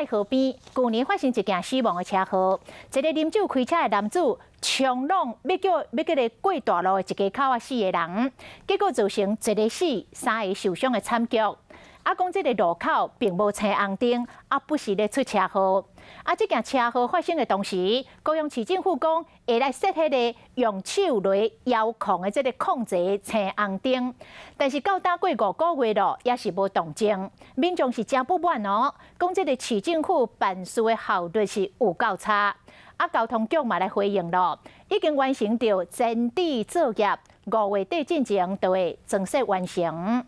爱河边，去年发生一件死亡的车祸，一个啉酒开车的男子冲撞要叫个过大路的一家口死个人，结果造成一个死、3个受伤的惨剧。讲这个路口并无青红灯，不时咧出车祸。这件车祸发生的同时，高雄市政府讲会来设迄个用手来遥控的这个控制青红灯，但是到打过5个月咯，也是无动静。民众是真不满哦，讲这个市政府办事的效率是有够差。交通局嘛来回应咯，已经完成到整地作业，5月底进前就会正式完成。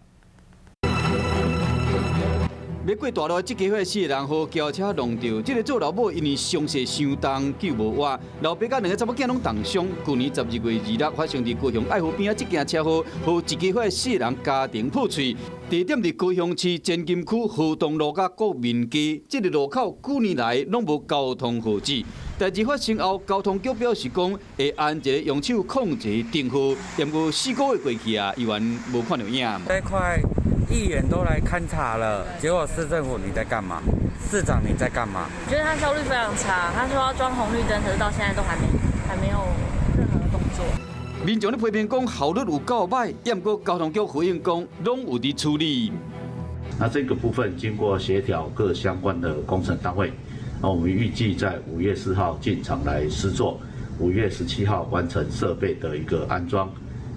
要过大路，即家伙4个人和轿车撞到，这个做老母因为伤势伤重，救无活，老爸甲2个查某囝拢重伤。去年12月26发生伫高雄爱河边即件车祸，和一家伙4个人家庭破碎。地点伫高雄市前金区河东路甲国民街，这个路口9年来拢无交通号志。代志发生后，交通局表示讲会按一个用手控制灯号，但过4个月过去啊，依然无看到影。这块议员都来勘察了，结果市政府你在干嘛？市长你在干嘛？我觉得他效率非常差，他说要装红绿灯，可是到现在都还没有任何的动作。民众咧批评讲效率有够歹，不过交通局回应讲拢有伫处理。那这个部分经过协调各相关的工程单位，那我们预计在5月4号进场来施作，5月17号完成设备的一个安装。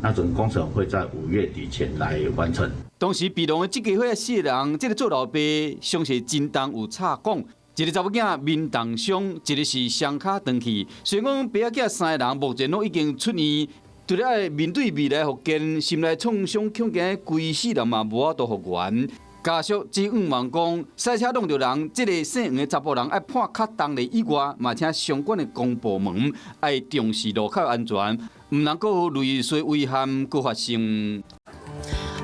那整个工程会在5月底前来完成。当时被撞的这家伙4个人，这个做老爸伤势真重，有插管。一个查某囝面重伤，一个是双脚断去。虽然讲爸仔囝3个人目前都已经出院，除了爱面对未来复健，心内创伤恐惊规世人嘛无法度复原。家属只望讲，赛车撞到人，这个姓黄的查甫人爱判较重的以外，嘛请相关的公部门爱重视路口安全，唔能够类似遗憾搁发生。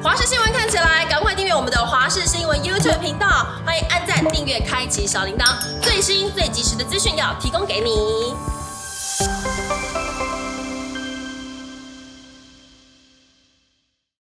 华视新闻看起来，赶快订阅我们的华视新闻 YouTube 频道，欢迎按赞、订阅、开启小铃铛，最新最及时的资讯要提供给你。